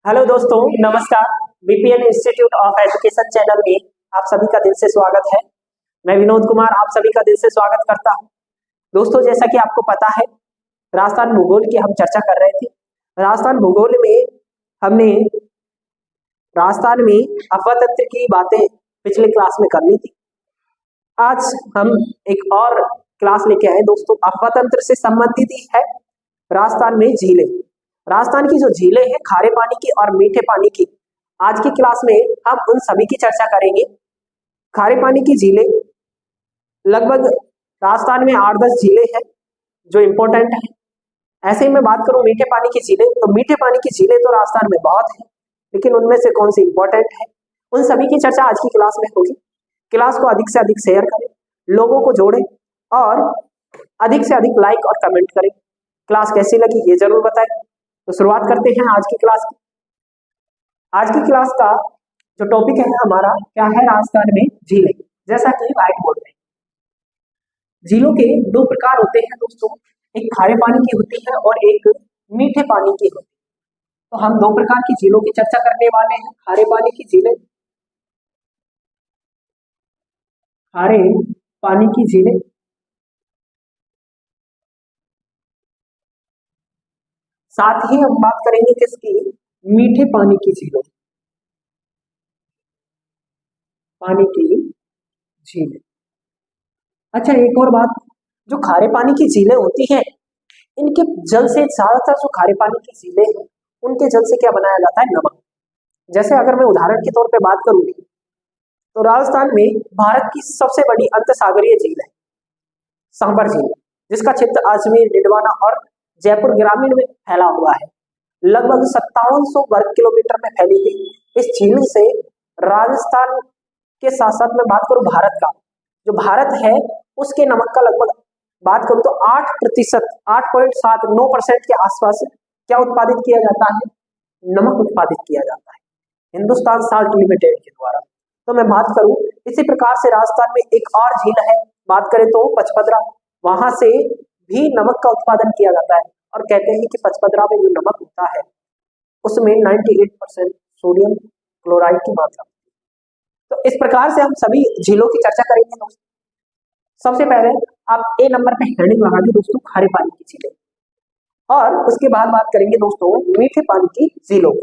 Hello दोस्तों, नमस्कार। BPN institute of education channel में आप सभी का दिल से स्वागत है। मैं विनोद कुमार आप सभी का दिल से स्वागत करता हूं। दोस्तों, जैसा कि आपको पता है, राजस्थान भूगोल की हम चर्चा कर रहे थे। राजस्थान भूगोल में हमने राजस्थान में अपतंत्र की बातें पिछले क्लास में कर ली थी। आज हम एक और क्लास लेके आए दोस्तों। अपतंत्र से संबंधित ही है राजस्थान में झीलें। राजस्थान की जो झीलें हैं, खारे पानी की और मीठे पानी की, आज की क्लास में हम उन सभी की चर्चा करेंगे। खारे पानी की झीलें लगभग राजस्थान में 8-10 झीलें हैं जो इंपॉर्टेंट है। ऐसे ही मैं बात करूं मीठे पानी की झीलें, तो मीठे पानी की झीलें तो राजस्थान में बहुत है, लेकिन उनमें से कौन सी इंपॉर्टेंट है, उन सभी की चर्चा आज की क्लास में होगी। क्लास को अधिक से अधिक शेयर करें, लोगों को जोड़ें और अधिक से अधिक लाइक और कमेंट करें। क्लास कैसी लगी ये जरूर बताएं। तो शुरुआत करते हैं आज की क्लास की। आज की क्लास का जो टॉपिक है हमारा क्या है, राजस्थान में झीलें। जैसा कि व्हाइट बोर्ड में झीलों के दो प्रकार होते हैं दोस्तों, एक खारे पानी की होती है और एक मीठे पानी की होती है। तो हम दो प्रकार की झीलों की चर्चा करने वाले हैं। खारे पानी की झीलें, खारे पानी की झीलें, साथ ही हम बात करेंगे किसकी, मीठे पानी की झीलों, पानी की झीलें। अच्छा, एक और बात, जो खारे पानी की झीलें होती हैं, इनके जल से ज्यादातर जो खारे पानी की झीलें हैं, उनके जल से क्या बनाया जाता है, नमक। जैसे अगर मैं उदाहरण के तौर पे बात करूं, तो राजस्थान में भारत की सबसे बड़ी अंतसागरीय झील है सांभर झील, जिसका क्षेत्र अजमेर, डिडवाना और जयपुर ग्रामीण में फैला हुआ है। लगभग 5700 वर्ग किलोमीटर में फैली हुई इस झील से राजस्थान के साथ साथ मैं बात करूं भारत का, जो भारत है उसके नमक का लगभग बात करूं तो 8%, 8.79% के आसपास क्या उत्पादित किया जाता है, नमक उत्पादित किया जाता है हिंदुस्तान साल्ट लिमिटेड के द्वारा। तो मैं बात करूं इसी प्रकार से राजस्थान में एक और झील है, बात करें तो पचपदरा, वहां से भी नमक का उत्पादन किया जाता है और कहते हैं कि पचपदरा में जो नमक होता है उसमें 98% सोडियम क्लोराइड की मात्रा। तो इस प्रकार से हम सभी झीलों की चर्चा करेंगे दोस्तों। सबसे पहले आप ए नंबर पे हेडिंग लगा दी दोस्तों, खारे पानी की झीलें, और उसके बाद बात करेंगे दोस्तों मीठे पानी की झीलों।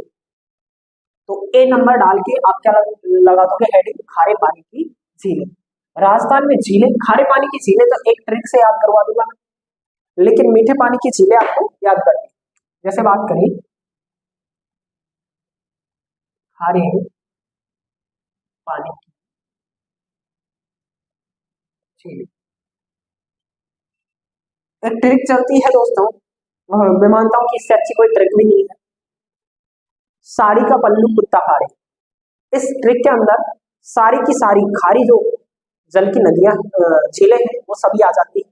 तो ए नंबर डाल के आप क्या लगा दोगे, हेडिंग खारे पानी की झीलें। राजस्थान में झीलें, खारे पानी की झीलें तो एक ट्रिक से याद करवा दूंगा, लेकिन मीठे पानी की झीलें आपको याद करनी। जैसे बात करें खारे पानी की झीलें, एक ट्रिक चलती है दोस्तों, मैं मानता हूं कि इससे अच्छी कोई ट्रिक भी नहीं है। साड़ी का पल्लू कुत्ता फाड़े, इस ट्रिक के अंदर सारी की सारी खारी जो जल की नदियां, झीलें हैं, वो सभी आ जाती है।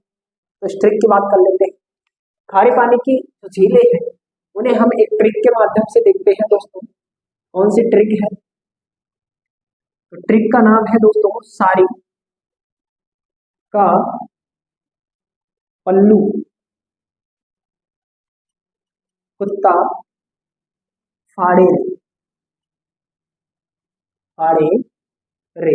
तो इस ट्रिक की बात कर लेते हैं। खारे पानी की जो झीलें हैं उन्हें हम एक ट्रिक के माध्यम से देखते हैं दोस्तों। कौन सी ट्रिक है, तो ट्रिक का नाम है दोस्तों साड़ी का पल्लू कुत्ता फाड़े रे, फाड़े रे,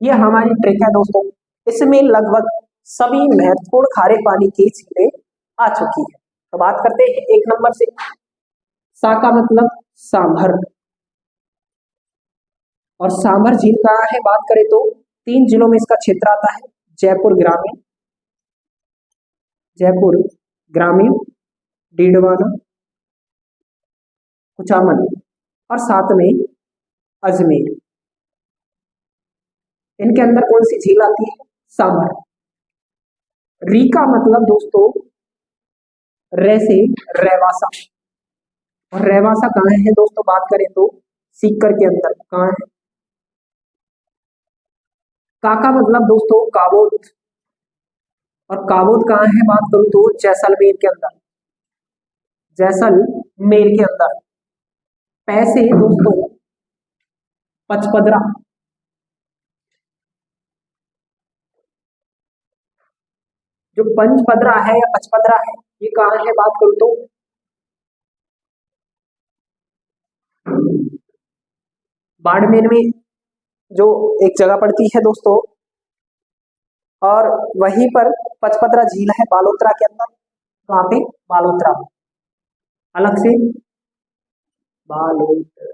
ये हमारी ट्रिक है दोस्तों। इसमें लगभग सभी महत्वपूर्ण खारे पानी की झीलें आ चुकी है। तो बात करते हैं एक नंबर से, सा का मतलब सांभर, और सांभर झील कहाँ है, बात करें तो 3 जिलों में इसका क्षेत्र आता है, जयपुर ग्रामीण, जयपुर ग्रामीण, डीडवाना, कुचामन और साथ में अजमेर। इनके अंदर कौन सी झील आती है, सांभर। री का मतलब दोस्तों रे से रेवासा, और रेवासा कहाँ है दोस्तों, बात करें तो सीकर के अंदर कहाँ है। का मतलब दोस्तों काबोद, और काबोद कहाँ है, बात करूं तो जैसलमेर के अंदर, जैसलमेर के अंदर। पैसे दोस्तों पचपदरा, जो पंचपदरा है या पचपदरा है, ये कहाँ है, बात करूं तो बाड़मेर में जो एक जगह पड़ती है दोस्तों, और वहीं पर पचपदरा झील है बालोतरा के अंदर। वहां पे बालोतरा अलग से बालोतरा।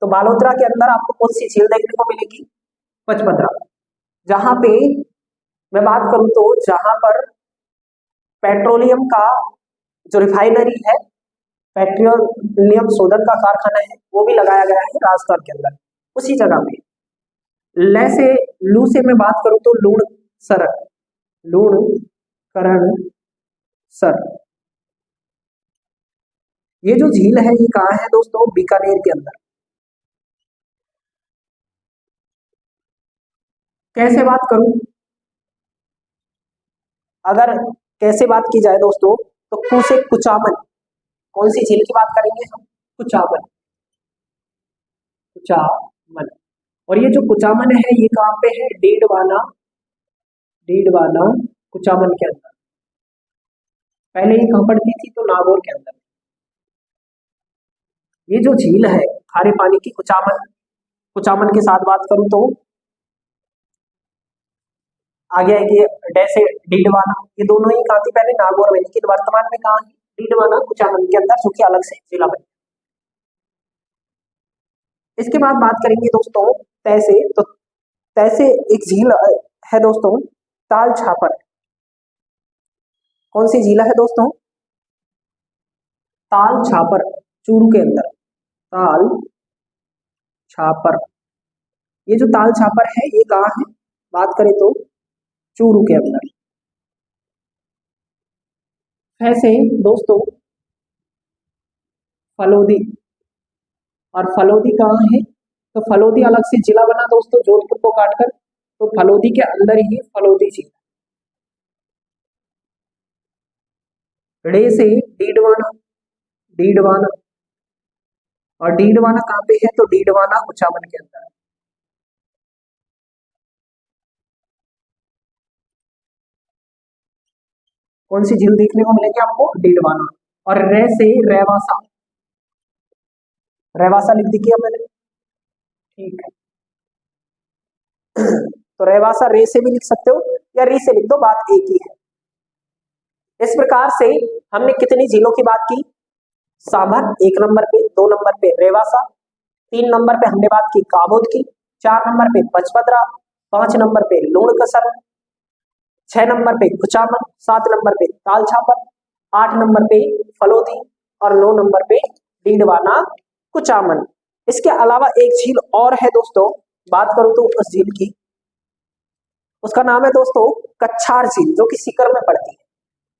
तो बालोतरा के अंदर आपको कौन सी झील देखने को मिलेगी? पचपदरा। जहां पे मैं बात करूं तो जहां पर पेट्रोलियम का जो रिफाइनरी है, पेट्रोलियम शोधन का कारखाना है, वो भी लगाया गया है राजस्थान के अंदर, उसी जगह पे। ले से लू से मैं बात करूं तो लूण सर, लूण करण सर, ये जो झील है ये कहाँ है दोस्तों? बीकानेर के अंदर। कैसे बात करूं? अगर कैसे बात की जाए दोस्तों, तो कु से कुचामन, कौन सी झील की बात करेंगे हम? कुचामन, कुचामन। और ये जो कुचामन है ये कहाँ पे है? डीडवाना, डीडवाना कुचामन के अंदर। पहले ये कहाँ पड़ती थी? तो नागौर के अंदर। ये जो झील है खारे पानी की कुचामन, कुचामन के साथ बात करूं तो आगे आएगी जैसे डीडवाना, ये दोनों ही कहाँ थी पहले? नागौर में, लेकिन वर्तमान में कहाँ है? डीडवाना कुचामन के अंदर, जो कि अलग से जिला बने। इसके बाद बात करेंगे दोस्तों तैसे, तो तैसे एक झील है दोस्तों, ताल छापर। कौन सी झील है दोस्तों? ताल छापर, चूरू के अंदर। ताल छापर, ये जो ताल छापर है ये कहाँ है? बात करें तो चूरू के अंदर। ऐसे दोस्तों फलोदी, और फलोदी कहाँ है? तो फलोदी अलग से जिला बना दोस्तों जोधपुर को काटकर, तो फलोदी के अंदर ही फलोदी झील। रे से डीडवाना, डीडवाना, और डीडवाना कहाँ पे है? तो डीडवाना कुचामन के अंदर। कौन सी झील देखने को मिलेगी आपको? डीडवाना। और रे से रेवासा, रेवासा लिख दी किया मैंने, ठीक है। तो रेवासा रे से भी लिख सकते हो या री से लिख दो, बात एक ही है। इस प्रकार से हमने कितनी झीलों की बात की? साभर एक नंबर पे, 2 नंबर पे रेवासा, 3 नंबर पे हमने बात की काबोद की, 4 नंबर पे पचपदरा, 5 नंबर पे लूणकसर, 6 नंबर पे कुचामन, 7 नंबर पे ताल छापर, 8 नंबर पे फलोदी, और 9 नंबर पे डीडवाना कुचामन। इसके अलावा एक झील और है दोस्तों, बात करूं तो उस झील की, उसका नाम है दोस्तों कच्छार झील, जो कि सीकर में पड़ती है।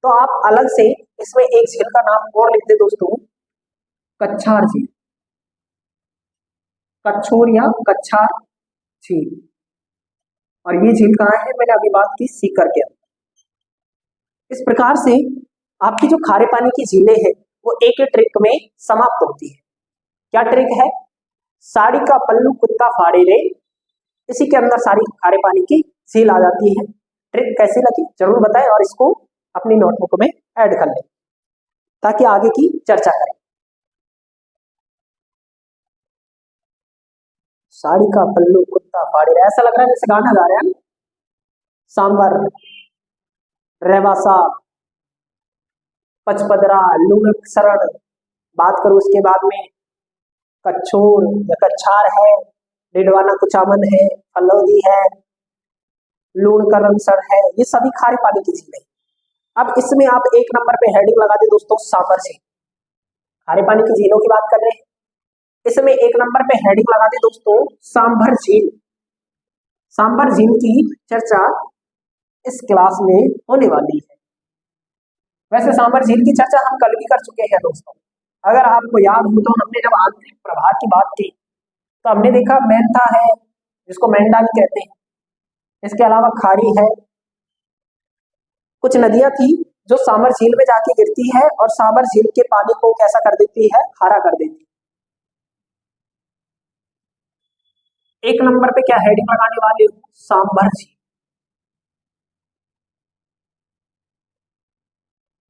तो आप अलग से इसमें एक झील का नाम और लिख दे दोस्तों, कच्छार झील, कच्छोर या कच्छार झील। और ये झील कहाँ है? मैंने अभी बात की सीकर के अंदर। इस प्रकार से आपकी जो खारे पानी की झीलें हैं वो एक ही ट्रिक में समाप्त होती है। क्या ट्रिक है? साड़ी का पल्लू कुत्ता फाड़े रे, इसी के अंदर सारी खारे पानी की झील आ जाती है। ट्रिक कैसी लगी जरूर बताएं, और इसको अपनी नोटबुक में ऐड कर लें ताकि आगे की चर्चा करें। साड़ी का पल्लू कुत्ता फाड़े रे, ऐसा लग रहा है जैसे गाना गा रहे हैं। सांबर, रेवासा, पचपदरा, लूणक सरण, बात करूं उसके बाद में कच्छोर या कच्छार है, डिडवाना कुचामन है, फलौदी है, लूणकरणसर है, ये सभी खारे पानी की झीलें। अब इसमें आप 1 नंबर पे हेडिंग लगा दे दोस्तों, सांबर झील। खारे पानी की झीलों की बात कर रहे हैं, इसमें 1 नंबर पे हेडिंग लगा दे दोस्तों, सांभर झील। सांभर झील की चर्चा इस क्लास में होने वाली है। वैसे सांभर झील की चर्चा हम कल भी कर चुके हैं दोस्तों, अगर आपको याद हो तो। हमने जब आंतरिक प्रवाह की बात की तो हमने देखा मेंथा है, जिसको मेंढानी कहते हैं, इसके अलावा खारी है, कुछ नदियां थी जो सांभर झील में जाके गिरती है और सांभर झील के पानी को कैसा कर देती है? खारा कर देती है। 1 नंबर पे क्या हेडिंग लगाने वाले हो? सांभर झील।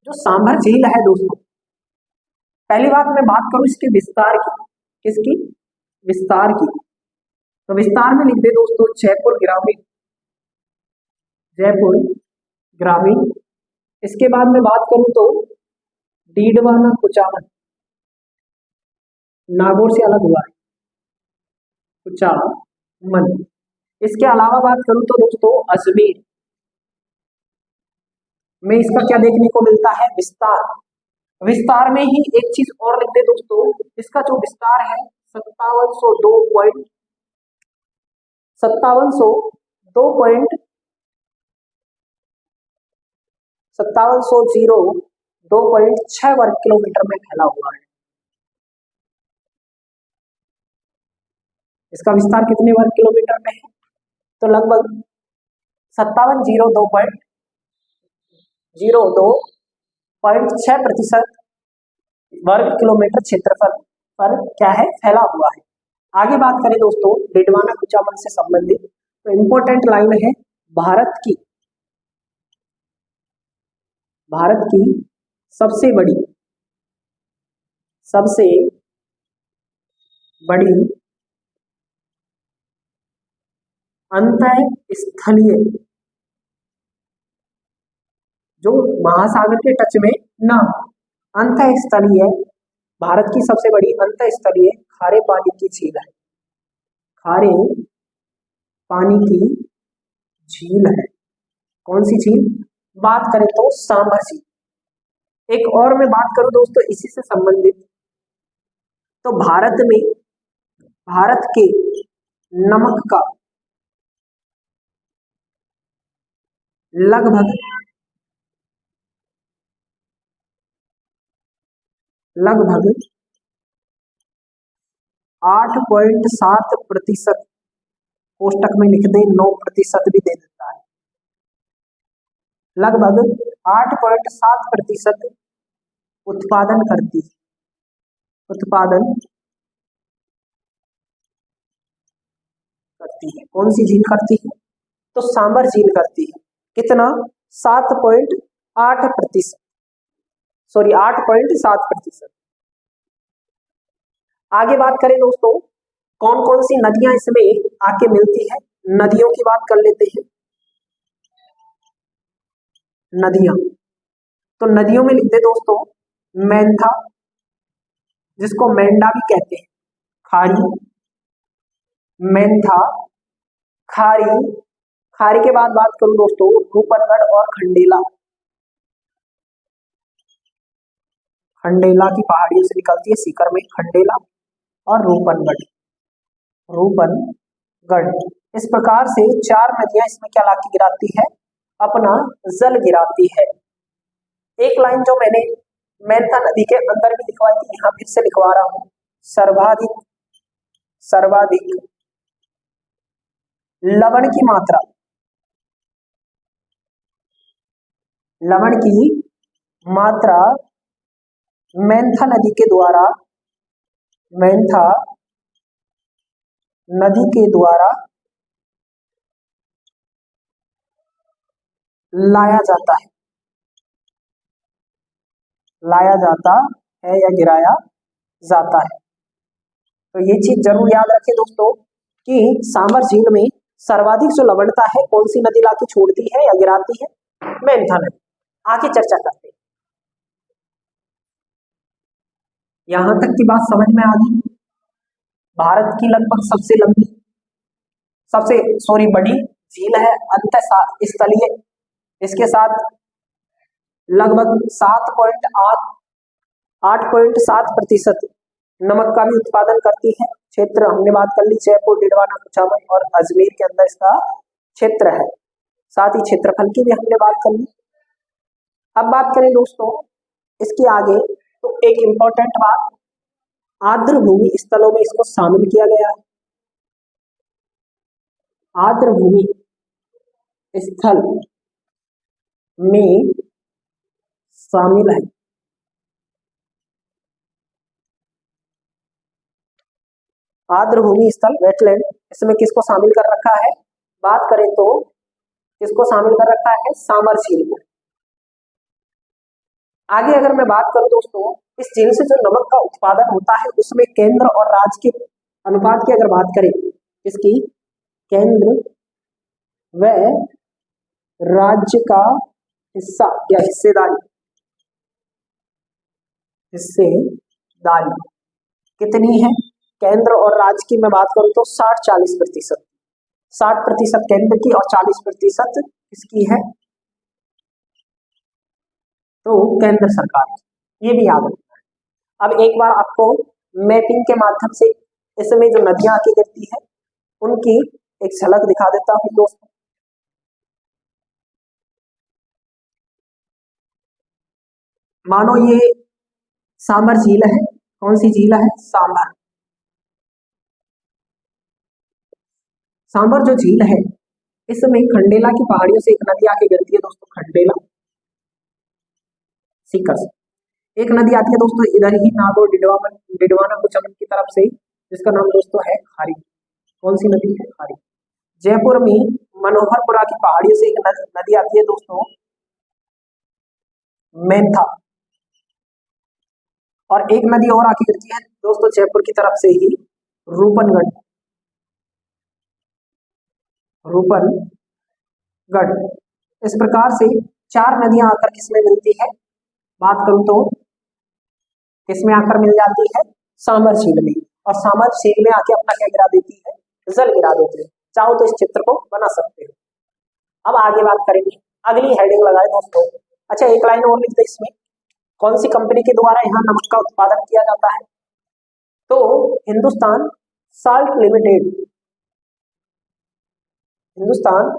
जो सांभर झील है दोस्तों, पहली बात मैं बात करूं इसके विस्तार की। किसकी? विस्तार की। तो विस्तार में लिख दे दोस्तों जयपुर ग्रामीण, जयपुर ग्रामीण। इसके बाद में बात करूं तो डीडवाना कुचामन, नागौर से अलग हुआ है कुचामन। इसके अलावा बात करूं तो दोस्तों अजमेर में इसका क्या देखने को मिलता है? विस्तार। विस्तार में ही एक चीज और लिख दे दोस्तों, इसका जो विस्तार है 5702.6 वर्ग किलोमीटर में फैला हुआ है। इसका विस्तार कितने वर्ग किलोमीटर में है? तो लगभग 5702.6% वर्ग किलोमीटर क्षेत्रफल पर क्या है? फैला हुआ है। आगे बात करें दोस्तों डिडवाना कुचामन से संबंधित, तो इंपॉर्टेंट लाइन है भारत की सबसे बड़ी अंतः स्थलीय, जो महासागर के टच में ना, अंतः स्थलीय, भारत की सबसे बड़ी अंतः स्थलीय खारे पानी की झील है। खारे पानी की झील है। कौन सी झील? बात करें तो सांभर झील। एक और मैं बात करूं दोस्तों इसी से संबंधित, तो भारत के नमक का लगभग 8.7%, कोष्टक में लिख दे 9% भी दे देता है, लगभग 8.7% उत्पादन करती है। कौन सी झील करती है? तो सांभर झील करती है। कितना? 7.8%, सॉरी 8.7%। आगे बात करें दोस्तों कौन कौन सी नदियां इसमें आके मिलती है, नदियों की बात कर लेते हैं। नदियां, तो नदियों में लिख दे दोस्तों मेंथा, जिसको मेंढा भी कहते हैं, खारी, मेंथा, खारी। खारी के बाद बात करूं दोस्तों रूपनगढ़ और खंडेला। खंडेला की पहाड़ियों से निकलती है सीकर में, खंडेला और रूपनगढ़। इस प्रकार से 4 नदियां इसमें क्या लाके गिराती है? अपना जल गिराती है। एक लाइन जो मैंने मेंथा नदी के अंदर भी लिखवाई थी, यहां फिर से लिखवा रहा हूं, सर्वाधिक लवण की मात्रा मेंथा नदी के द्वारा लाया जाता है या गिराया जाता है। तो ये चीज जरूर याद रखें दोस्तों कि सांभर झील में सर्वाधिक जो लवणता है कौन सी नदी लाके छोड़ती है या गिराती है? मेंथा नदी। आगे चर्चा करते हैं। यहां तक की बात समझ में आ गई। भारत की लगभग सबसे बड़ी झील है अंतः स्थलीय। इसके साथ लगभग 8.7% नमक का भी उत्पादन करती है। क्षेत्र हमने बात कर ली जयपुर, डिडवाना, कुचामन और अजमेर के अंदर इसका क्षेत्र है। साथ ही क्षेत्रफल की भी हमने बात कर ली। अब बात करें दोस्तों इसके आगे, तो एक इंपॉर्टेंट बात, आर्द्र भूमि स्थलों में इसको शामिल किया गया है। आर्द्र भूमि स्थल में शामिल है। आर्द्र भूमि स्थल वेटलैंड, इसमें किसको शामिल कर रखा है? बात करें तो किसको शामिल कर रखा है? सांभर झील को। आगे अगर मैं बात करूं दोस्तों, इस झील से जो नमक का उत्पादन होता है उसमें केंद्र और राज्य के अनुपात की अगर बात करें, इसकी केंद्र व राज्य का हिस्सा या हिस्सेदारी कितनी है? केंद्र और राज्य की मैं बात करूं तो 60-40%, 60% केंद्र की और 40% किसकी है? तो केंद्र सरकार, ये भी याद रखना है। अब एक बार आपको मैपिंग के माध्यम से इसमें जो नदियां आके गिरती है उनकी एक झलक दिखा देता हूं दोस्तों। मानो ये सांबर झील है। कौन सी झील है? सांबर। सांबर जो झील है इसमें खंडेला की पहाड़ियों से एक नदी आके गिरती है दोस्तों, खंडेला सीकर से। एक नदी आती है दोस्तों इधर ही नागौर डिडवाना कुचामन की तरफ से, जिसका नाम दोस्तों है खारी। कौन सी नदी है? खारी। जयपुर में मनोहरपुरा की पहाड़ियों से एक नदी आती है दोस्तों, मेंथा। और एक नदी और आके गिरती है दोस्तों जयपुर की तरफ से ही, रूपनगढ़। रूपनगढ़। इस प्रकार से 4 नदियां आकर किसमें मिलती है? बात करूं तो किसमें आकर मिल जाती है? सांबर झील में। और सांबर झील में आके अपना क्या गिरा देती है? जल गिरा देती है। चाहो तो इस चित्र को बना सकते हो। अब आगे बात करेंगे, अगली हेडिंग लगाए दोस्तों। अच्छा, एक लाइन और लिख दे इसमें, कौन सी कंपनी के द्वारा यहाँ नमक का उत्पादन किया जाता है? तो हिंदुस्तान साल्ट लिमिटेड, हिंदुस्तान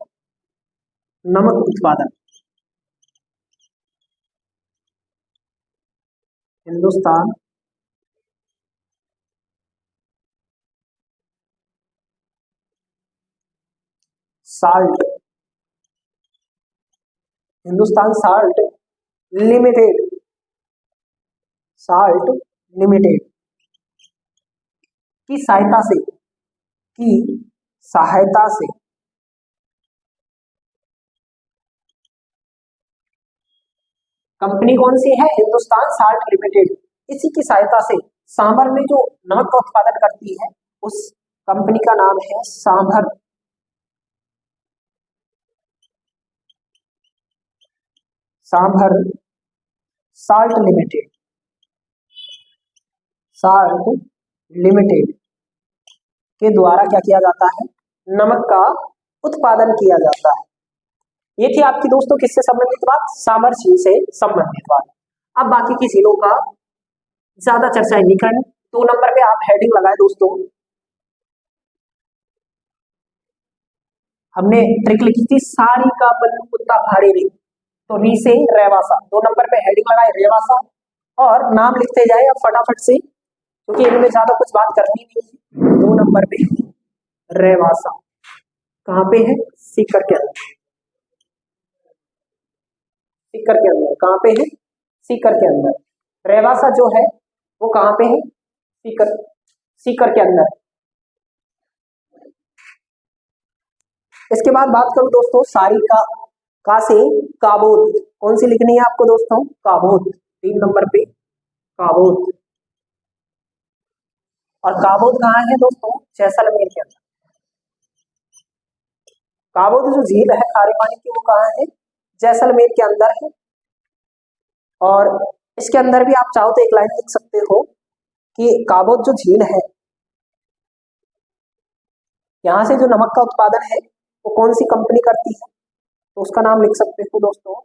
नमक उत्पादन, Hindustan salt, Hindustan salt limited, salt limited की सहायता से, की सहायता से कंपनी कौन सी है? Hindustan salt limited. इसी की सहायता से सांभर में जो नमक का उत्पादन करती है उस कंपनी का नाम है sambar, sambar salt limited, salt limited के द्वारा क्या किया जाता है? नमक का उत्पादन किया जाता है। ये थी आपकी दोस्तों किससे संबंधित बात? सांभर झील से संबंधित बात। अब बाकी की झीलों का ज्यादा चर्चा नहीं करनी। 2 नंबर पे आप हेडिंग लगाए दोस्तों, हमने ट्रिक लिखी थी सारी का बल कुत्ता भारी रे, तो री से रेवासा। 2 नंबर पे हेडिंग लगाए रेवासा, और नाम लिखते जाए अब फटाफट से, क्योंकि इनमें ज्यादा कुछ बात करनी नहीं है। 2 नंबर पे रेवासा कहाँ पे है? सीकर के अंदर, सीकर के अंदर। कहाँ पे है? सीकर के अंदर। रेवासा जो है वो कहाँ पे है? सीकर, सीकर के अंदर। इसके बाद बात करूं दोस्तों सारिका का से काबोद। कौन सी लिखनी है आपको दोस्तों? काबोद। 3 नंबर पे काबोद। और काबोद कहाँ है दोस्तों? जैसलमेर के अंदर। काबोद जो झील है खारे पानी की वो कहाँ है? जैसलमेर के अंदर है। और इसके अंदर भी आप चाहो तो एक लाइन लिख सकते हो कि काबोद जो झील है यहाँ से जो नमक का उत्पादन है वो कौन सी कंपनी करती है, तो उसका नाम लिख सकते हो दोस्तों,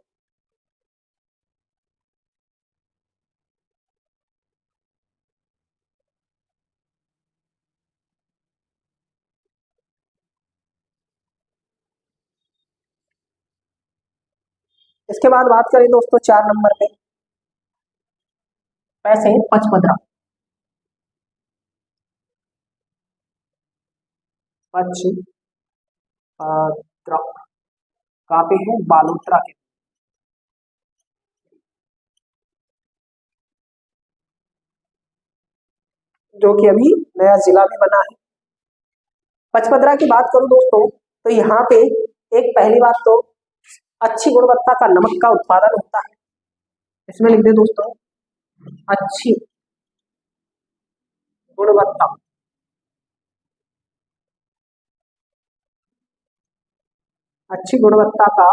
इसके बाद बात करें दोस्तों 4 नंबर पे पैसे पचपदरा। पचपदरा कहाँ पे है? बालोतरा के, जो कि अभी नया जिला भी बना है। पचपदरा की बात करूं दोस्तों तो यहाँ पे एक पहली बात तो अच्छी गुणवत्ता का नमक का उत्पादन होता है। इसमें लिख दे दोस्तों अच्छी गुणवत्ता, अच्छी गुणवत्ता का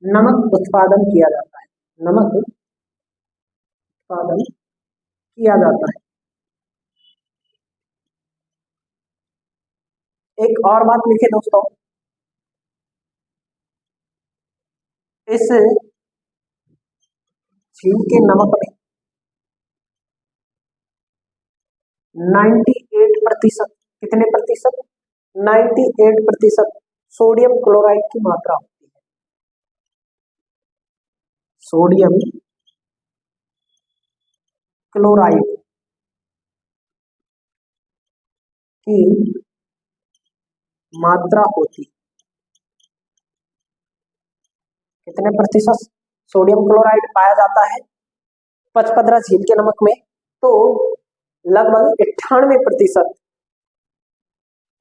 नमक उत्पादन किया जाता है, नमक उत्पादन किया जाता है। एक और बात लिखे दोस्तों, इस झील के नमक में 98%, कितने प्रतिशत, 98% सोडियम क्लोराइड की मात्रा होती है। सोडियम क्लोराइड की मात्रा होती है। कितने प्रतिशत सोडियम क्लोराइड पाया जाता है पचपदरा झील के नमक में? तो लगभग 98%।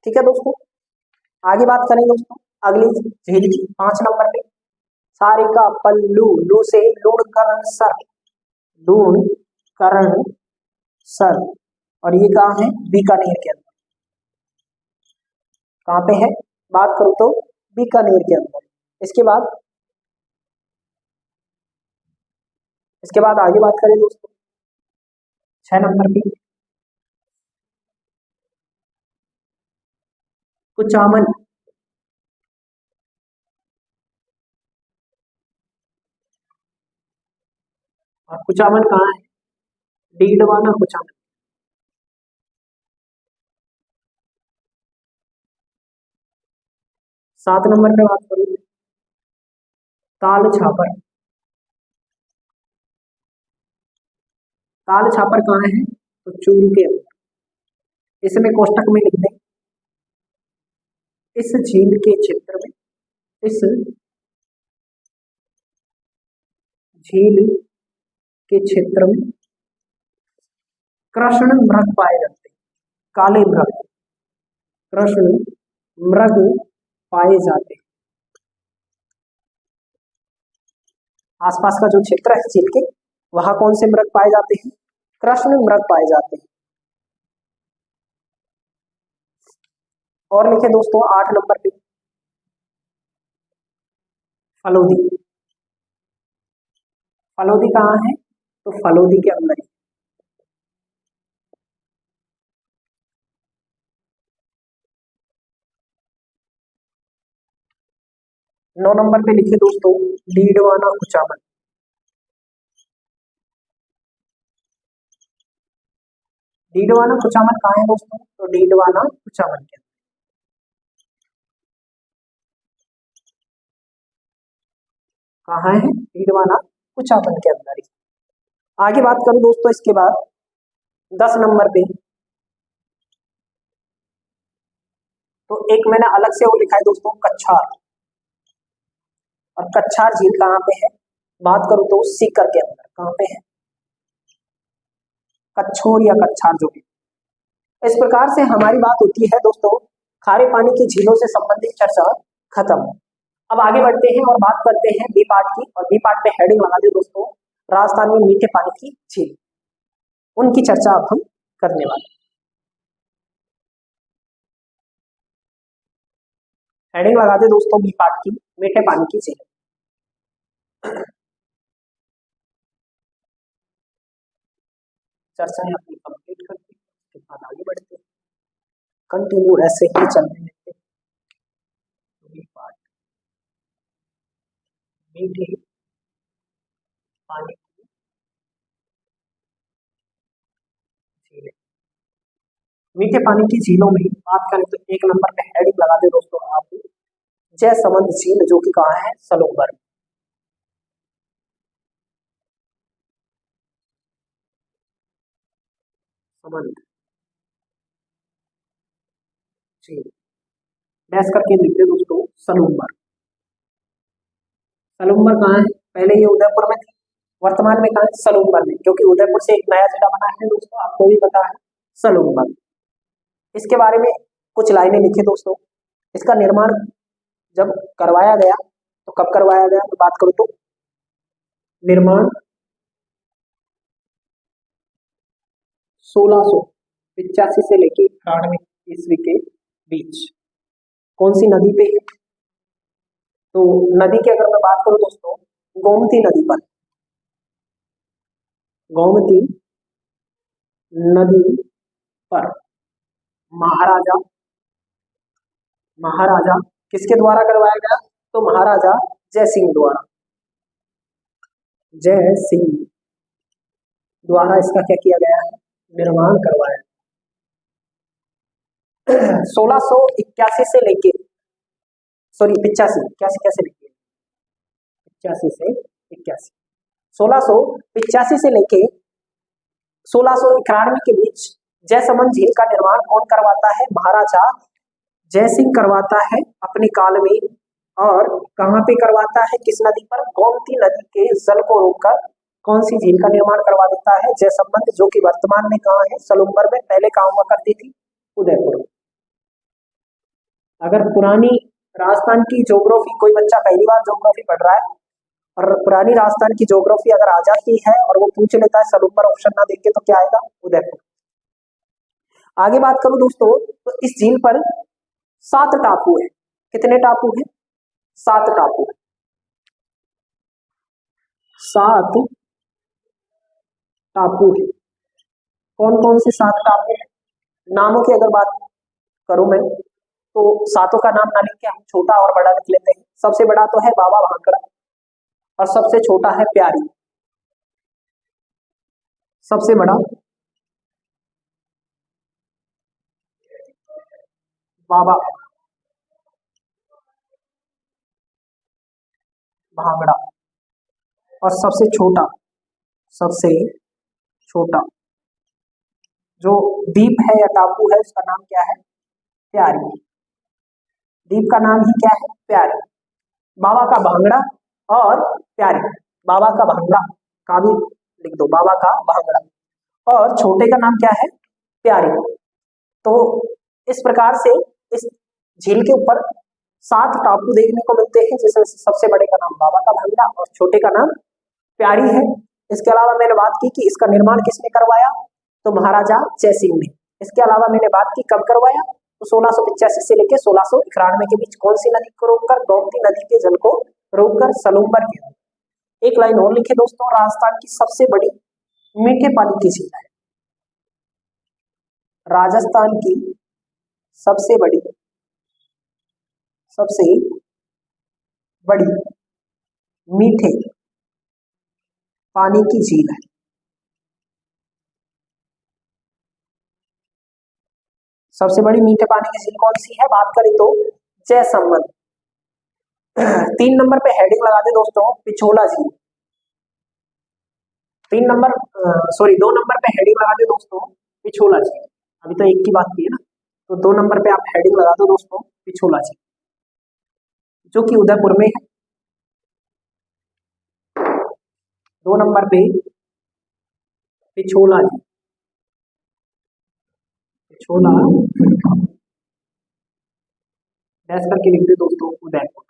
ठीक है दोस्तों, आगे बात करें दोस्तों अगली झील की 5 नंबर पे, सारिका पल्लू, लू से लूणकरण सर, लूणकरण सर, और ये कहाँ है? बीकानेर के अंदर। कहाँ पे है बात करूं तो बीकानेर के अंदर। इसके बाद आगे बात करें दोस्तों 6 नंबर पे, कुचामन, और कुचामन कहाँ है? डीडवाना कुचामन। 7 नंबर पे बात करूं ताल छापर, ताल छापर कहाँ है? तो चूरू के अंदर। इसमें कोष्टक में लिख दें इस झील के क्षेत्र में, इस झील के क्षेत्र में कृष्ण मृग पाए जाते हैं, काले मृग, कृष्ण मृग पाए जाते हैं। आसपास का जो क्षेत्र है झील के, वहां कौन से मृग पाए जाते हैं? कृष्ण मृग पाए जाते हैं। और लिखे दोस्तों 8 नंबर पे फलोदी, फलोदी कहाँ है? तो फलोदी के अंदर ही। नौ नंबर पे लिखे दोस्तों डीडवाना कुचामन, डीडवाना कुचामन कहाँ है दोस्तों? तो डीडवाना कुचामन के अंदर। कहाँ है? डीडवाना कुचामन के अंदर ही। आगे बात करूं दोस्तों इसके बाद 10 नंबर पे, तो एक मैंने अलग से वो लिखा है दोस्तों कच्छार, और कच्छार झील कहाँ पे है? बात करूं तो सीकर के अंदर। कहाँ पे है? कच्छोर या कच्छार जो भी। इस प्रकार से हमारी बात होती है दोस्तों खारे पानी की झीलों से संबंधित चर्चा खत्म। अब आगे बढ़ते हैं और बात करते हैं बी पार्ट की, और बी पार्ट में हेडिंग लगा दे दोस्तों राजस्थान में मीठे पानी की झील, उनकी चर्चा अब हम करने वाले। हेडिंग लगा दे दोस्तों बी पार्ट की मीठे पानी की झील। चर्चाएं अपनी कंप्लीट करते हैं, उसके बाद आगे बढ़ते हैं, कंटिन्यू ऐसे ही चलने देते हैं। बी पार्ट मीठे पानी की झीलें। मीठे पानी की झीलों में बात करें तो 1 नंबर पे हेडिंग लगा दे दोस्तों आप जयसमंद झील, जो कि कहाँ है? सलोबर। समंद झील डैश करके लिख दे दोस्तों सलूम्बर। सलूम्बर कहाँ है? पहले ये उदयपुर में थी, वर्तमान में कहाँ है? सलूम्बर में, क्योंकि उदयपुर से एक नया जिला बना है दोस्तों, आपको भी पता है, सलूम्बर। इसके बारे में कुछ लाइनें लिखी दोस्तों। इसका निर्माण जब करवाया गया तो कब करवाया गया? तो बात करूं तो निर्माण 1685 से लेके 91 ईस्वी के बीच कौन सी नदी पे है? तो नदी की अगर मैं बात करूं दोस्तों, गोमती नदी पर, गोमती नदी पर महाराजा महाराजा किसके द्वारा करवाया गया? तो महाराजा जय सिंह द्वारा, जय सिंह द्वारा इसका क्या किया गया है? निर्माण करवाया। 1681 से लेके, सॉरी 85, 81 कैसे लिखिए, 85 से 81, 1685 से लेके 1691 के बीच जयसमंद झील का निर्माण कौन करवाता है? महाराजा जय सिंह करवाता है अपने काल में। और कहां पे करवाता है? किस नदी पर? गोमती नदी के जल को रोककर कौन सी झील का निर्माण करवा देता है? जयसमंद, जो कि वर्तमान में कहाँ है? सलुम्बर में, पहले कहाँ हुआ करती थी? उदयपुर। अगर पुरानी राजस्थान की ज्योग्राफी, कोई बच्चा पहली बार ज्योग्राफी पढ़ रहा है और पुरानी राजस्थान की ज्योग्राफी अगर आ जाती है और वो पूछ लेता है सलुम्बर ऑप्शन ना देख के, तो क्या आएगा? उदयपुर। आगे बात करूं दोस्तों, तो इस झील पर 7 टापू है। कितने टापू है? 7 टापू है। 7 टापू है। कौन कौन से 7 टापू है? नामों की अगर बात करूं मैं, तो सातों का नाम ना लिख के हम छोटा और बड़ा लिख लेते हैं। सबसे बड़ा तो है बाबा भांकड़ा और सबसे छोटा है प्यारी। सबसे बड़ा बाबा भांगड़ा और सबसे छोटा जो द्वीप है या टापू है, उसका नाम क्या है? प्यारी। द्वीप का नाम ही क्या है? प्यारी। बाबा का भांगड़ा और प्यारी। बाबा का भांगड़ा का भी लिख दो, बाबा का भांगड़ा। और छोटे का नाम क्या है? प्यारी। तो इस प्रकार से इस झील के ऊपर 7 टापू देखने को मिलते हैं, जिसमें सबसे बड़े का नाम बाबा का भांगड़ा और छोटे का नाम प्यारी है। इसके अलावा मैंने बात की कि इसका निर्माण किसने करवाया? तो महाराजा जय सिंह ने। इसके अलावा मैंने बात की कब करवाया? तो 1685 से लेकर 1691 के बीच कौन सी नदी को रोककर? गोमती नदी के जल को रोककर सलुम्बर के। एक लाइन और लिखे दोस्तों, राजस्थान की सबसे बड़ी मीठे पानी की झील है। राजस्थान की सबसे बड़ी मीठे पानी की झील है। सबसे बड़ी मीठे पानी की झील कौन सी है? बात करें तो जयसमंद। 3 नंबर पे हेडिंग लगा दे दोस्तों, पिछोला झील। 2 नंबर पे हेडिंग लगा दे दोस्तों, पिछोला झील। अभी तो एक की बात की है ना, तो 2 नंबर पे आप हेडिंग लगा दो दोस्तों, पिछोला झील, जो कि उदयपुर में है। 2 नंबर पे पिछोला झील, पिछोला डैश करके लिख दे दोस्तों, उदयपुर।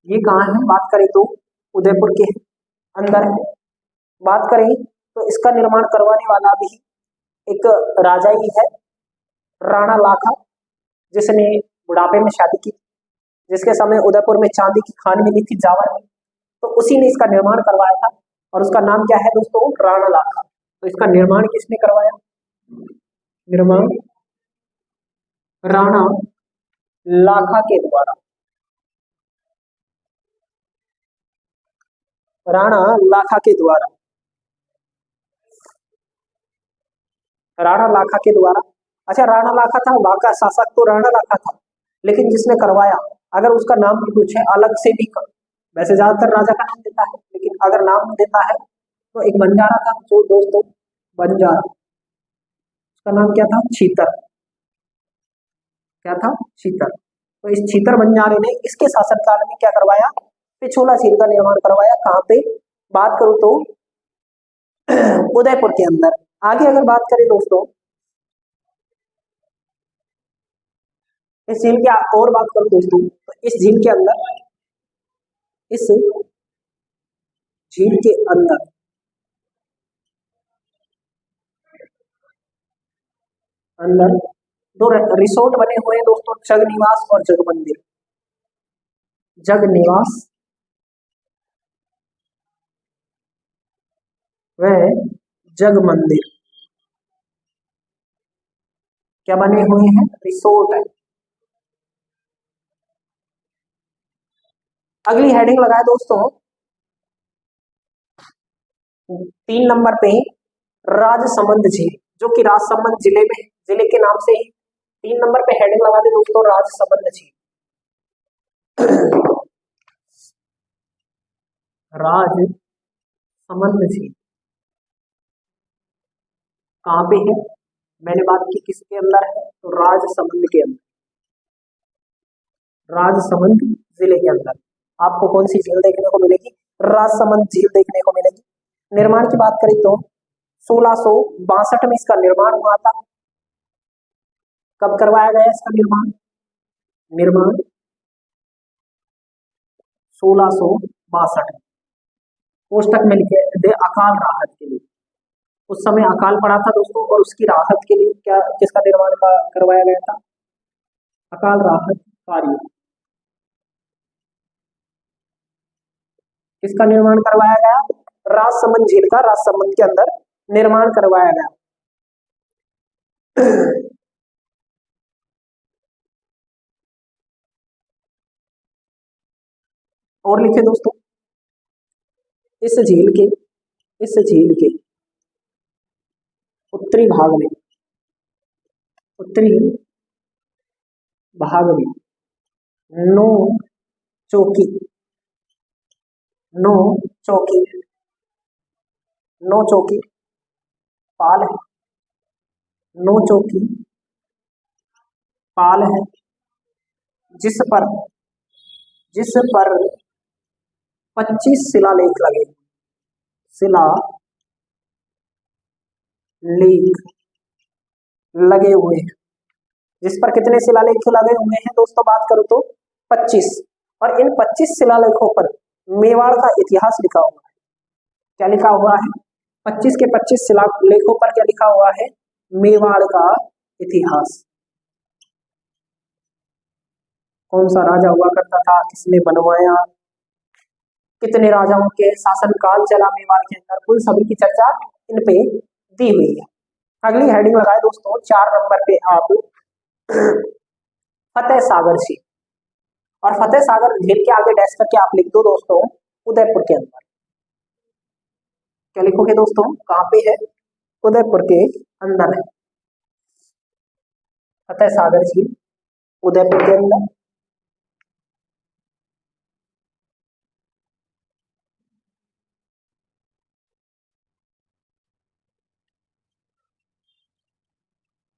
ये कहाँ है? बात करें तो उदयपुर के अंदर है। बात करें तो इसका निर्माण करवाने वाला भी एक राजा ही है, राणा लाखा, जिसने बुढ़ापे में शादी की, जिसके समय उदयपुर में चांदी की खान मिली थी जावर में, तो उसी ने इसका निर्माण करवाया था। और उसका नाम क्या है दोस्तों? राणा लाखा। तो इसका निर्माण किसने करवाया? निर्माण राणा लाखा के द्वारा। राणा लाखा के द्वारा, राणा लाखा के द्वारा। अच्छा, राणा लाखा था, वहां का शासक तो राणा लाखा था, लेकिन जिसने करवाया, अगर उसका नाम भी कुछ है अलग से भी वैसे ज्यादातर राजा का नाम देता है, लेकिन अगर नाम देता है तो एक बंजारा था, जो दोस्तों बंजारा, उसका नाम क्या था? छीतर। क्या था? छीतर। तो इस छीतर बंजारे ने इसके शासनकाल में क्या करवाया? पिछोला झील का निर्माण करवाया। कहाँ पे? बात करूं तो उदयपुर के अंदर। आगे अगर बात करें दोस्तों, इस झील की और बात करूं दोस्तों, तो इस झील के अंदर, इस झील के अंदर अंदर दो रिसोर्ट बने हुए हैं दोस्तों, जग निवास और जग मंदिर। जग निवास व जग मंदिर क्या बने हुए हैं? रिसोर्ट है। अगली हेडिंग लगाए दोस्तों 3 नंबर पे राजसमंद झील, जो कि राजसमंद जिले में, जिले के नाम से ही 3 नंबर पे हेडिंग लगा दे दोस्तों, राजसमंद झील। राजसमंद झील कहाँ पे है? मैंने बात की किसके अंदर है? तो राजसमंद के अंदर, राजसमंद जिले के अंदर आपको कौन सी झील देखने को मिलेगी? राजसमंद झील देखने को मिलेगी। निर्माण की बात करें तो 1662 में इसका निर्माण हुआ था। कब करवाया गया इसका निर्माण? निर्माण 1662 में। कोष्टक में लिखे दे अकाल राहत के लिए, उस समय अकाल पड़ा था दोस्तों, और उसकी राहत के लिए क्या किसका निर्माण का करवाया गया था? अकाल राहत कार्य। किसका निर्माण करवाया गया? राजसमंद झील का राजसमंद के अंदर निर्माण करवाया गया। और लिखे दोस्तों, इस झील के, इस झील के उत्तरी भाग में, उत्तरी भाग में नो चौकी, नो चौकी, नो चौकी पाल है, नो चौकी पाल है, जिस पर, जिस पर 25 शिलालेख लगे, शिला लेख लगे हुए हैं। जिस पर कितने शिलालेख लगे हुए हैं दोस्तों? बात करूं तो 25। और इन 25 शिलालेखों पर मेवाड़ का इतिहास लिखा हुआ है। क्या लिखा हुआ है? 25 के 25 शिलालेखों पर क्या लिखा हुआ है? मेवाड़ का इतिहास। कौन सा राजा हुआ करता था, किसने बनवाया, कितने राजाओं के शासनकाल चला मेवाड़ के अंदर, उन सभी की चर्चा इन पे दी हुई है। अगली हेडिंग लगाए दोस्तों 4 नंबर पे आप फतेह सागर झील। और फतेह सागर झील के आगे डैश करके आप लिख दो दोस्तों उदयपुर के अंदर। क्या लिखोगे दोस्तों? कहाँ पे है? उदयपुर के अंदर है फतेह सागर झील, उदयपुर के अंदर।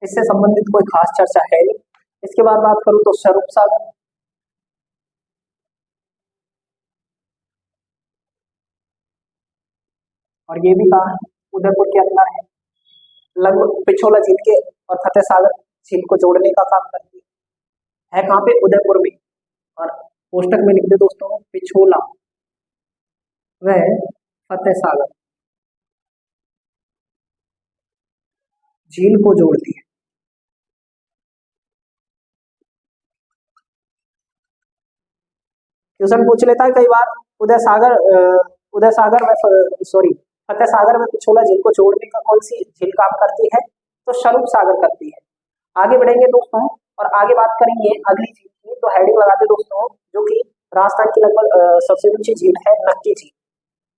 इससे संबंधित कोई खास चर्चा है नहीं। इसके बाद बात करूं तो स्वरूप सागर, और ये भी कहा है उदयपुर के अंदर है। लगभग पिछोला झील के और फतेह सागर झील को जोड़ने का काम करती है कहाँ पे? उदयपुर में। और कोष्टक में लिख दे दोस्तों पिछोला व फतेह सागर झील को जोड़ती है। क्वेश्चन पूछ लेता है कई बार, उदय सागर उदय सागर में, सॉरी, फतेह सागर में पिछोला झील को जोड़ने का कौन सी झील काम करती है? तो स्वरूप सागर करती है। आगे बढ़ेंगे दोस्तों और आगे बात करेंगे अगली झील की। तो हेडिंग लगाते दोस्तों, जो कि राजस्थान की लगभग सबसे ऊंची झील है, नक्की झील,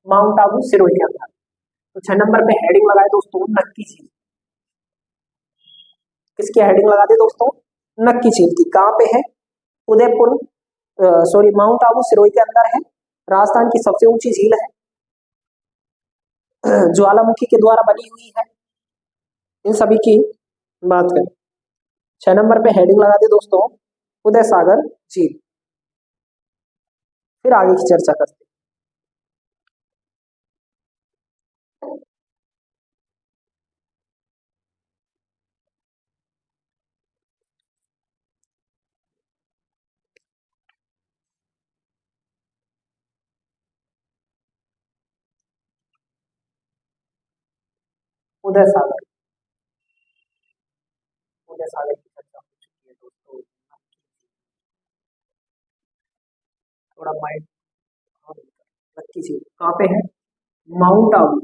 माउंट आबू सिरोही के अंदर। तो 6 नंबर पे हेडिंग लगाए दोस्तों नक्की झील। किसकी हेडिंग लगा दे दोस्तों? नक्की झील की। कहाँ पे है? उदयपुर, सॉरी, माउंट आबू सिरोही के अंदर है। राजस्थान की सबसे ऊंची झील है, ज्वालामुखी के द्वारा बनी हुई है। इन सभी की बात करें, 6 नंबर पे हेडिंग लगा दे दोस्तों उदय सागर झील। फिर आगे की चर्चा करते हैं। उदय सागर अरबिया सागर की चर्चा हो चुकी है दोस्तों। थोड़ा माइंड नक्की झील कहाँ पे है? माउंट आबू,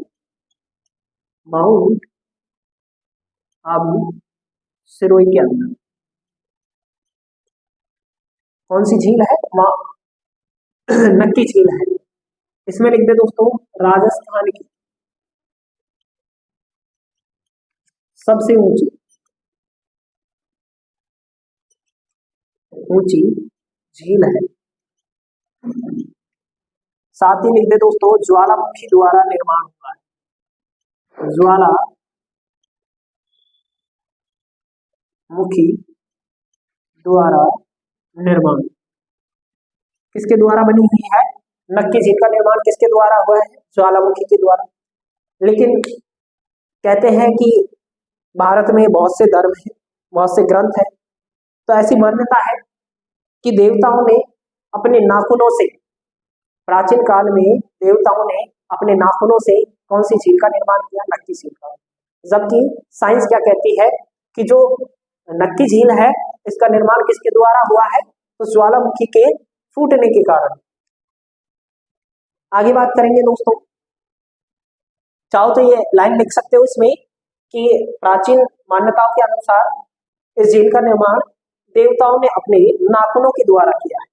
माउंट आबू सिरोही के अंदर। कौन सी झील है? नक्की झील है। इसमें लिख दे दोस्तों राजस्थान की सबसे ऊंची ऊंची झील है। साथ ही लिख दे दोस्तों ज्वालामुखी द्वारा निर्माण हुआ है। ज्वालामुखी द्वारा निर्माण किसके द्वारा बनी हुई है? नक्की झील का निर्माण किसके द्वारा हुआ है? ज्वालामुखी के द्वारा। लेकिन कहते हैं कि भारत में बहुत से धर्म है, बहुत से ग्रंथ है, तो ऐसी मान्यता है कि देवताओं ने अपने नाखूनों से, प्राचीन काल में देवताओं ने अपने नाखूनों से कौन सी झील का निर्माण किया? नक्की झील का। जबकि साइंस क्या कहती है कि जो नक्की झील है इसका निर्माण किसके द्वारा हुआ है? तो ज्वालामुखी के फूटने के कारण। आगे बात करेंगे दोस्तों, चाहो तो ये लाइन लिख सकते हो इसमें कि प्राचीन मान्यताओं के अनुसार इस झील का निर्माण देवताओं ने अपने नाखूनों के द्वारा किया है।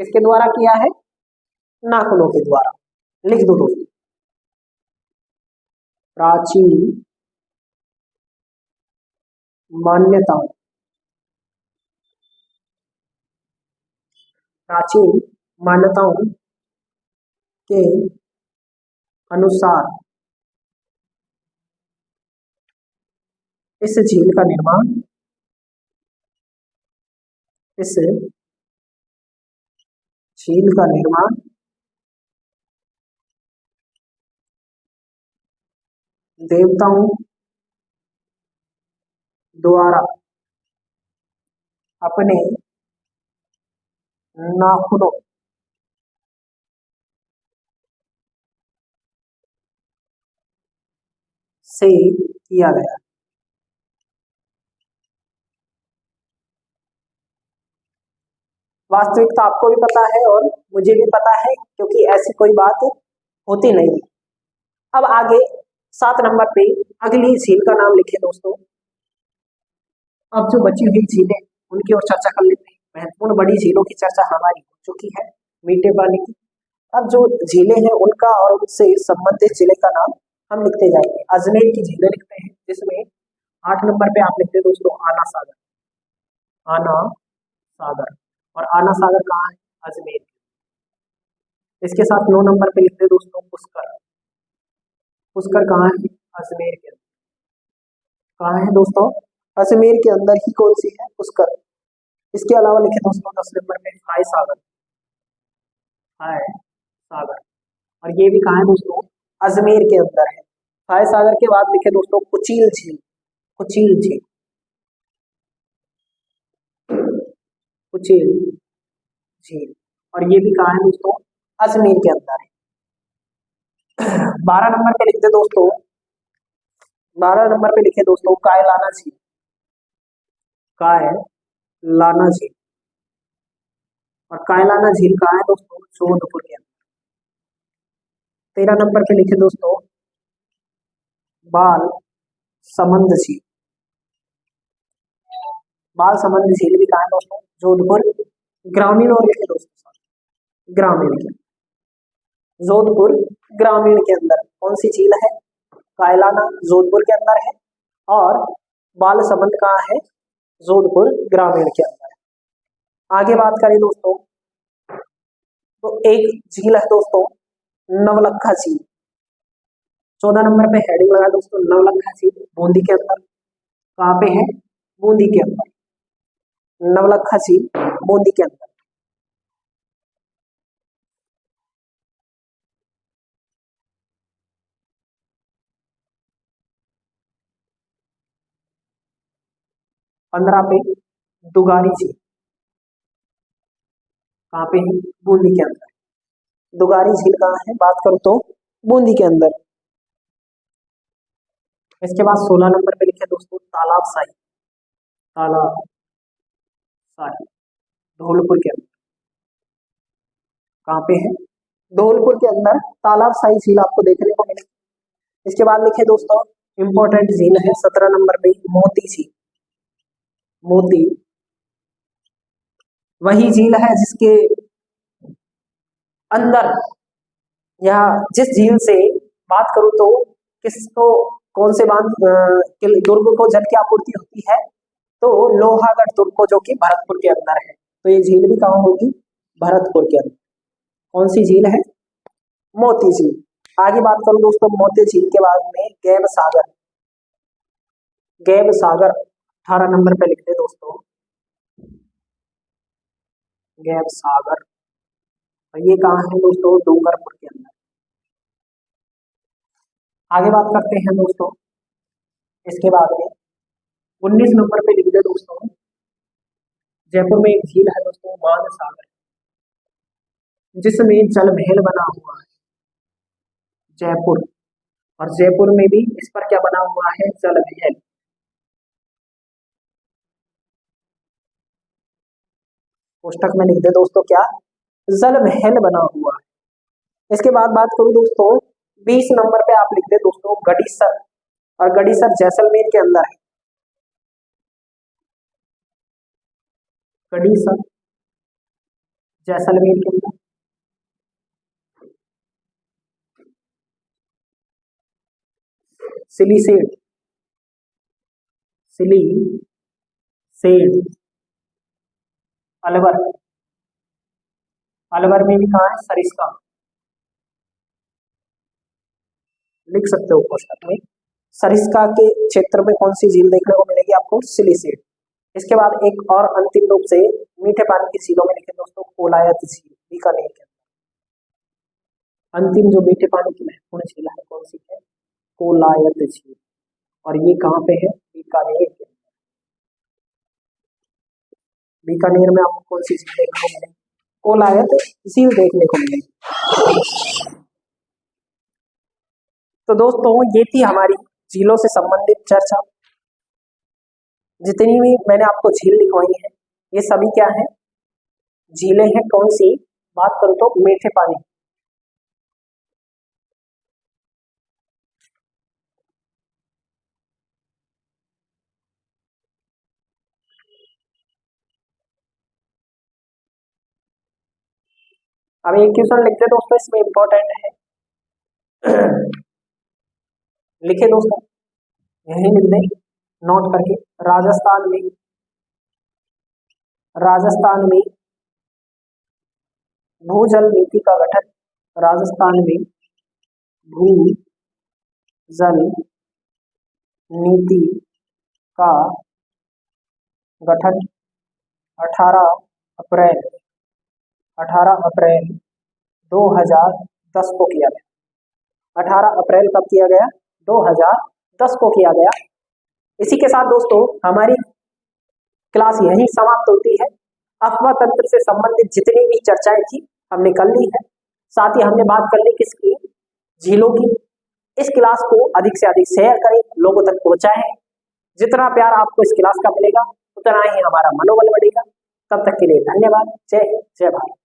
किसके द्वारा किया है? नाखूनों के द्वारा। लिख दो दोस्तों प्राचीन मान्यताओं, प्राचीन मान्यताओं के अनुसार इस झील का निर्माण, इस झील का निर्माण देवताओं द्वारा अपने नाखूनों से किया गया। वास्तविकता आपको भी पता है और मुझे भी पता है, क्योंकि ऐसी कोई बात होती नहीं है। अब आगे 7 नंबर पे अगली झील का नाम लिखे दोस्तों। अब जो बची हुई झीलें उनकी ओर चर्चा कर लेते हैं। महत्वपूर्ण बड़ी झीलों की चर्चा हमारी हो चुकी है, मीठे पानी की। अब जो झीलें हैं उनका और उनसे संबंधित जिले का नाम हम लिखते जाएंगे। अजमेर की झीलें लिखते हैं, जिसमें 8 नंबर पे आप लिखते हैं दोस्तों आना सागर। आना सागर, और आना सागर कहाँ है? अजमेर। इसके साथ 9 नंबर पे लिखते हैं दोस्तों पुष्कर। पुष्कर कहाँ है? अजमेर के अंदर। कहाँ है दोस्तों? अजमेर के अंदर ही कौन सी है? पुष्कर। इसके अलावा लिखे दोस्तों 10 नंबर पे हाय सागर। हाय सागर, और ये भी कहाँ है दोस्तों? अजमेर के अंदर है। हाय सागर के बाद लिखे दोस्तों कुचील झील। कुचील झील, कुचील झील, और ये भी कहाँ है दोस्तों? अजमेर के अंदर है। 12 नंबर पे लिखते दोस्तों, 12 नंबर पे लिखे दोस्तों कायलाना झील। कायलाना झील, और कायलाना झील कहाँ है दोस्तों? जोधपुर के अंदर। 13 नंबर पे लिखे दोस्तों बाल समंद झील। बाल समंद झील भी कहाँ है दोस्तों? जोधपुर ग्रामीण, और लिखे दोस्तों ग्रामीण के, जोधपुर ग्रामीण के अंदर कौन सी झील है? कायलाना जोधपुर के अंदर है, और बाल समंद कहाँ है? जोधपुर ग्रामीण के अंदर है। आगे बात करें दोस्तों तो एक झील है दोस्तों नवलखा झील। 14 नंबर पे हेडिंग लगा दोस्तों नवलखा झील, बूंदी के अंदर। कहाँ पे है? बूंदी के अंदर। नवलखा झील बूंदी के अंदर। पंद्रह पे दुगारी झील। कहाँ पे है? बूंदी के अंदर। दुगारी झील कहाँ है? बात करो तो बूंदी के अंदर। इसके बाद 16 नंबर पे लिखे दोस्तों तालाब साई। तालाब साई धौलपुर के अंदर। कहाँ पे है? धौलपुर के अंदर तालाब साई झील आपको देखने को मिलेगी। इसके बाद लिखे दोस्तों इंपॉर्टेंट झील है 17 नंबर पे मोती झील। मोती वही झील है जिसके अंदर या जिस झील से बात करूं तो किसको कौन से बांध दुर्ग को जल की आपूर्ति होती है? तो लोहागढ़ दुर्ग को, जो कि भरतपुर के अंदर है। तो ये झील भी कहाँ होगी? भरतपुर के अंदर। कौन सी झील है? मोती झील। आगे बात करूं दोस्तों मोती झील के बाद में गैब सागर। गैब सागर 18 नंबर पे लिखते दोस्तों गैब सागर। और ये कहाँ है दोस्तों? डूंगरपुर के अंदर। आगे बात करते हैं दोस्तों इसके बाद में 19 नंबर पे लिख दे दोस्तों जयपुर में एक झील है दोस्तों मान सागर, जिसमें जल महल बना हुआ है। जयपुर, और जयपुर में भी इस पर क्या बना हुआ है? जल महल। पुस्तक में लिख दे दोस्तों क्या? जल महल बना हुआ है। इसके बाद बात करूं दोस्तों 20 नंबर पे आप लिख दे दोस्तों गड़ीसर, और गड़ीसर जैसलमेर के अंदर है। गड़ीसर जैसलमेर के अंदर। सिलीसेड, सिलीसेड अलवर। अलवर में भी कहाँ है? सरिस्का। लिख सकते हो पुस्तक में। सरिस्का के क्षेत्र में कौन सी झील देखने को मिलेगी आपको? सिलीसेड। इसके बाद एक और अंतिम रूप से मीठे पानी की झीलों में लिखे दोस्तों कोलायत झील बीकानेर के अंदर। अंतिम जो मीठे पानी की महत्वपूर्ण झील है कौन सी है? कोलायत झील। और ये कहाँ पे है? बीकानेर के अंदर। बीकानेर में आपको कौन सी झील देखने को मिलेगी? कोलायत झील देखने को मिलेगी। तो दोस्तों ये थी हमारी झीलों से संबंधित चर्चा। जितनी भी मैंने आपको झील लिखवाई है ये सभी क्या है? झीलें हैं। कौन सी? बात करूं तो मीठे पानी। अब एक क्वेश्चन लिखते दोस्तों, इसमें इंपॉर्टेंट है, लिखे दोस्तों यही लिख दें नोट करके। राजस्थान में भूजल नीति का गठन। राजस्थान में भूजल नीति का गठन 18 अप्रैल 2010 को किया गया। 18 अप्रैल कब किया गया? 2010 को किया गया। इसी के साथ दोस्तों हमारी क्लास यहीं समाप्त होती है। अफवाह तंत्र से संबंधित जितनी भी चर्चाएं थी हमने कर ली है। साथ ही हमने बात कर ली किसकी? झीलों की। इस क्लास को अधिक से अधिक शेयर करें, लोगों तक पहुंचाएं। जितना प्यार आपको इस क्लास का मिलेगा उतना ही हमारा मनोबल बढ़ेगा। तब तक के लिए धन्यवाद। जय हिंद, जय भारत।